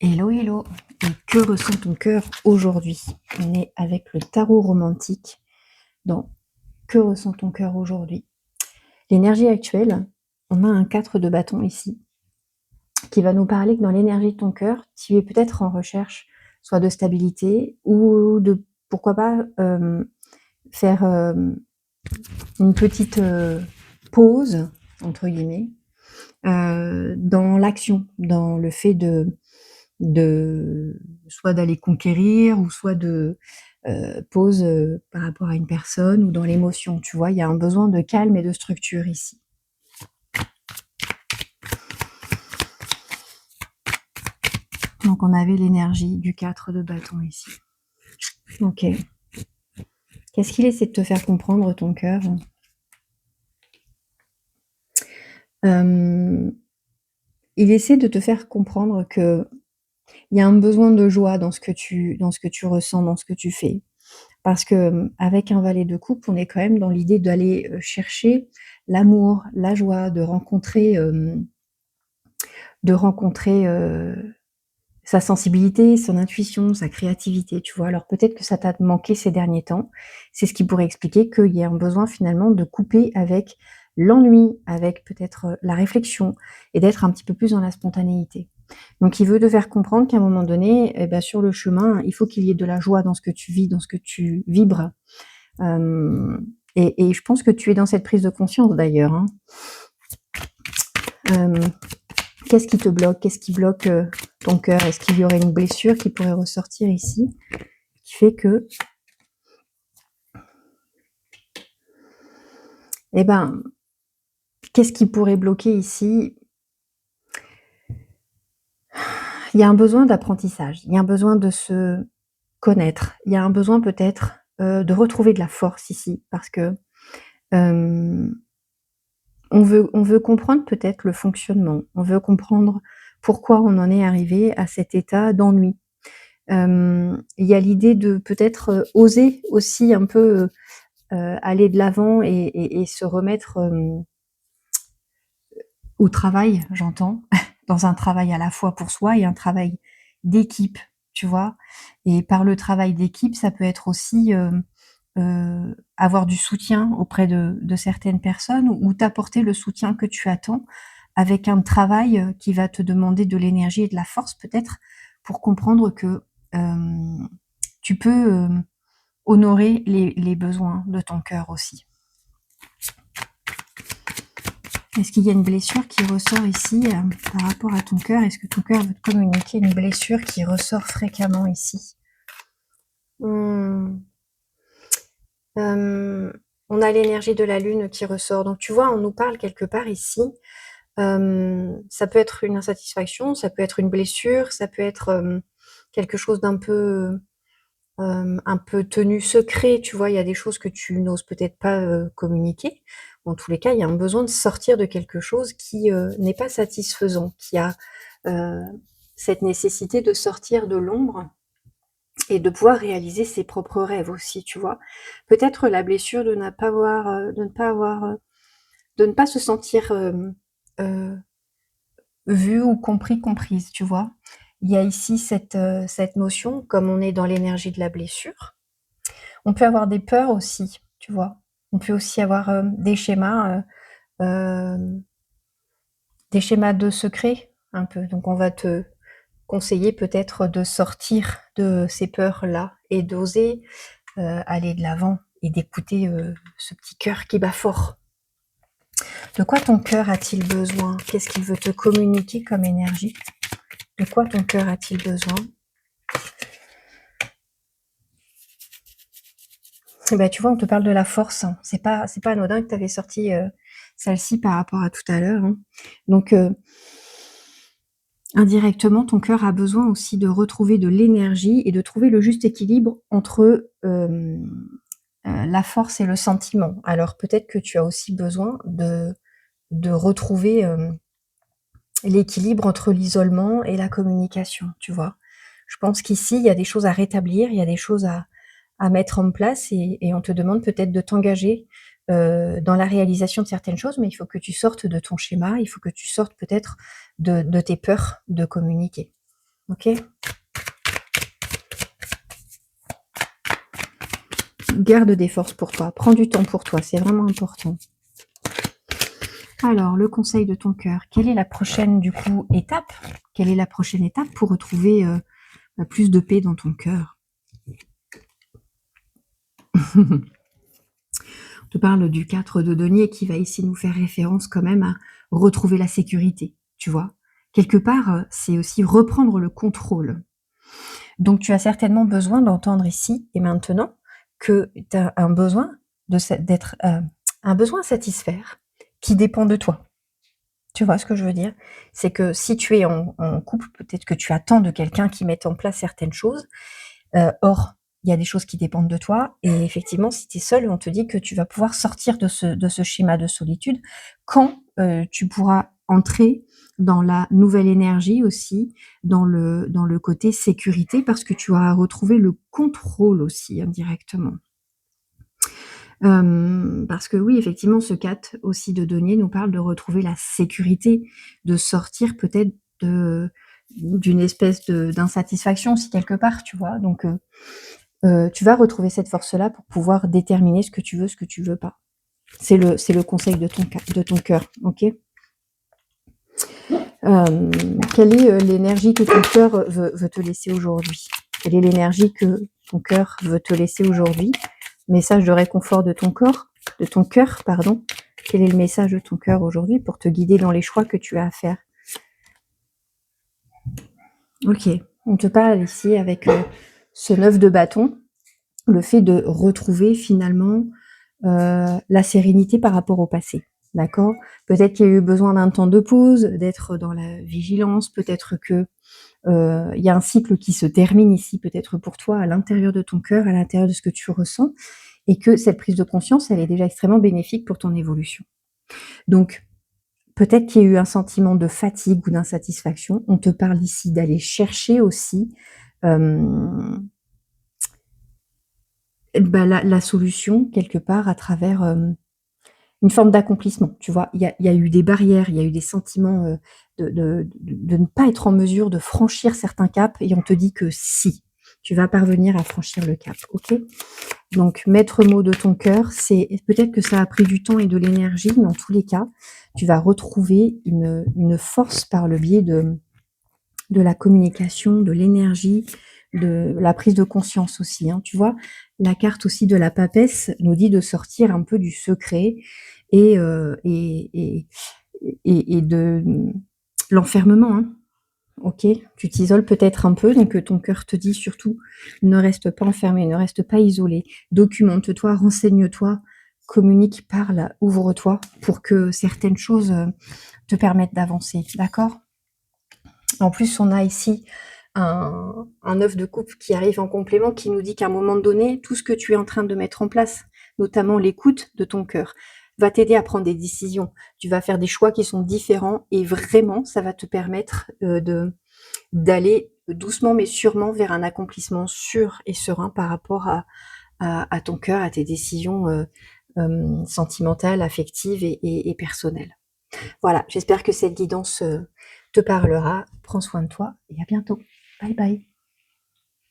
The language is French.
Hello, hello. Et que ressent ton cœur aujourd'hui? On est avec le tarot romantique dans Que ressent ton cœur aujourd'hui? L'énergie actuelle, on a un 4 de bâton ici, qui va nous parler que dans l'énergie de ton cœur, tu es peut-être en recherche soit de stabilité ou de, pourquoi pas, faire une petite pause, entre guillemets, dans l'action, dans le fait de soit d'aller conquérir ou soit de pause par rapport à une personne ou dans l'émotion, tu vois? Il y a un besoin de calme et de structure ici. Donc on avait l'énergie du 4 de bâton ici. OK. Qu'est-ce qu'il essaie de te faire comprendre, ton cœur? Il essaie de te faire comprendre qu'il y a un besoin de joie dans ce que tu ressens, dans ce que tu fais. Parce que, avec un valet de coupe, on est quand même dans l'idée d'aller, chercher l'amour, la joie, de rencontrer, sa sensibilité, son intuition, sa créativité, tu vois? Alors peut-être que ça t'a manqué ces derniers temps. C'est ce qui pourrait expliquer qu'il y ait un besoin finalement de couper avec l'ennui, avec peut-être, la réflexion et d'être un petit peu plus dans la spontanéité. Donc il veut te faire comprendre qu'à un moment donné, et bah, sur le chemin, il faut qu'il y ait de la joie dans ce que tu vis, dans ce que tu vibres. Et je pense que tu es dans cette prise de conscience d'ailleurs, hein. Hem, Qu'est-ce qui te bloque? Qu'est-ce qui bloque, ton cœur? Est-ce qu'il y aurait une blessure qui pourrait ressortir ici, qui fait que, eh ben, qu'est-ce qui pourrait bloquer ici? Il y a un besoin d'apprentissage, il y a un besoin de se connaître, il y a un besoin peut-être, de retrouver de la force ici parce que, hem, on veut comprendre peut-être le fonctionnement, on veut comprendre pourquoi on en est arrivé à cet état d'ennui. Il y a l'idée de peut-être, oser aussi un peu, aller de l'avant et se remettre, au travail, j'entends, dans un travail à la fois pour soi et un travail d'équipe, tu vois? Et par le travail d'équipe, ça peut être aussi, avoir du soutien auprès de certaines personnes ou t'apporter le soutien que tu attends avec un travail, qui va te demander de l'énergie et de la force peut-être pour comprendre que, hem, tu peux, honorer les besoins de ton cœur aussi. Est-ce qu'il y a une blessure qui ressort ici, par rapport à ton cœur? Est-ce que ton cœur veut te communiquer une blessure qui ressort fréquemment ici? Mmh. On a l'énergie de la lune qui ressort. Donc tu vois, on nous parle quelque part ici, ça peut être une insatisfaction, ça peut être une blessure, ça peut être, quelque chose d'un peu, un peu tenu secret, tu vois? Il y a des choses que tu n'oses peut-être pas, communiquer. En tous les cas, il y a un besoin de sortir de quelque chose qui, n'est pas satisfaisant, qui a, heu, cette nécessité de sortir de l'ombre et de pouvoir réaliser ses propres rêves aussi, tu vois? Peut-être la blessure de ne pas se sentir, vue ou comprise, tu vois? Il y a ici cette notion, comme on est dans l'énergie de la blessure, on peut avoir des peurs aussi, tu vois? On peut aussi avoir, hem, des schémas de secret un peu. Donc on va te conseiller peut-être de sortir de ces peurs-là et d'oser, aller de l'avant et d'écouter, ce petit cœur qui bat fort. De quoi ton cœur a-t-il besoin? Qu'est-ce qu'il veut te communiquer comme énergie? De quoi ton cœur a-t-il besoin? Et bah, tu vois, on te parle de la force, hein. C'est pas anodin que tu avais sorti, celle-ci par rapport à tout à l'heure, hein. Donc, indirectement, ton cœur a besoin aussi de retrouver de l'énergie et de trouver le juste équilibre entre, la force et le sentiment. Alors peut-être que tu as aussi besoin de retrouver, l'équilibre entre l'isolement et la communication, tu vois? Je pense qu'ici, il y a des choses à rétablir, il y a des choses à mettre en place et on te demande peut-être de t'engager, dans la réalisation de certaines choses, mais il faut que tu sortes de ton schéma, il faut que tu sortes peut-être de tes peurs de communiquer. ok? Garde des forces pour toi, prends du temps pour toi, c'est vraiment important. Alors, le conseil de ton cœur, quelle est la prochaine, du coup, étape? Quelle est la prochaine étape pour retrouver plus de paix dans ton cœur? On te parle du 4 de denier qui va ici nous faire référence quand même à retrouver la sécurité, tu vois. Quelque part, c'est aussi reprendre le contrôle. Donc, tu as certainement besoin d'entendre ici et maintenant que tu as un besoin d'être un besoin à satisfaire qui dépend de toi. Tu vois ce que je veux dire? C'est que si tu es en couple, peut-être que tu attends de quelqu'un qui mette en place certaines choses. Or, il y a des choses qui dépendent de toi et effectivement, si tu es seul, on te dit que tu vas pouvoir sortir de ce schéma de solitude quand, tu pourras entrer dans la nouvelle énergie aussi, dans le côté sécurité parce que tu auras retrouvé le contrôle aussi indirectement. Parce que oui, effectivement, ce 4 aussi de denier nous parle de retrouver la sécurité, de sortir peut-être d'une espèce d'insatisfaction aussi quelque part, tu vois? Donc tu vas retrouver cette force-là pour pouvoir déterminer ce que tu veux pas. C'est le conseil de ton cœur, ok? Quelle est l'énergie que ton cœur veut te laisser aujourd'hui? Quelle est l'énergie que ton cœur veut te laisser aujourd'hui? Message de réconfort de ton cœur, pardon. Quel est le message de ton cœur aujourd'hui pour te guider dans les choix que tu as à faire? Ok, on te parle ici avec ce 9 de bâton, le fait de retrouver finalement la sérénité par rapport au passé. D'accord? Peut-être qu'il y a eu besoin d'un temps de pause, d'être dans la vigilance, peut-être que il y a un cycle qui se termine ici, peut-être pour toi, à l'intérieur de ton cœur, à l'intérieur de ce que tu ressens, et que cette prise de conscience, elle est déjà extrêmement bénéfique pour ton évolution. Donc, peut-être qu'il y a eu un sentiment de fatigue ou d'insatisfaction. On te parle ici d'aller chercher aussi la solution quelque part à travers une forme d'accomplissement, tu vois. Il y a eu des barrières, il y a eu des sentiments de ne pas être en mesure de franchir certains caps et on te dit que si, tu vas parvenir à franchir le cap, ok? Donc, maître mot de ton cœur, c'est peut-être que ça a pris du temps et de l'énergie, mais en tous les cas, tu vas retrouver une force par le biais de la communication, de l'énergie, de la prise de conscience aussi, hein. Tu vois, la carte aussi de la papesse nous dit de sortir un peu du secret et, de l'enfermement, hein. Ok, tu t'isoles peut-être un peu, donc ton cœur te dit surtout ne reste pas enfermé, ne reste pas isolé, documente-toi, renseigne-toi, communique, parle, ouvre-toi pour que certaines choses te permettent d'avancer, d'accord? En plus, on a ici un œuf de coupe qui arrive en complément, qui nous dit qu'à un moment donné, tout ce que tu es en train de mettre en place, notamment l'écoute de ton cœur, va t'aider à prendre des décisions. Tu vas faire des choix qui sont différents et vraiment, ça va te permettre d'aller doucement mais sûrement vers un accomplissement sûr et serein par rapport à ton cœur, à tes décisions sentimentales, affectives et personnelles. Voilà, j'espère que cette guidance te parlera. Prends soin de toi et à bientôt. Bye bye.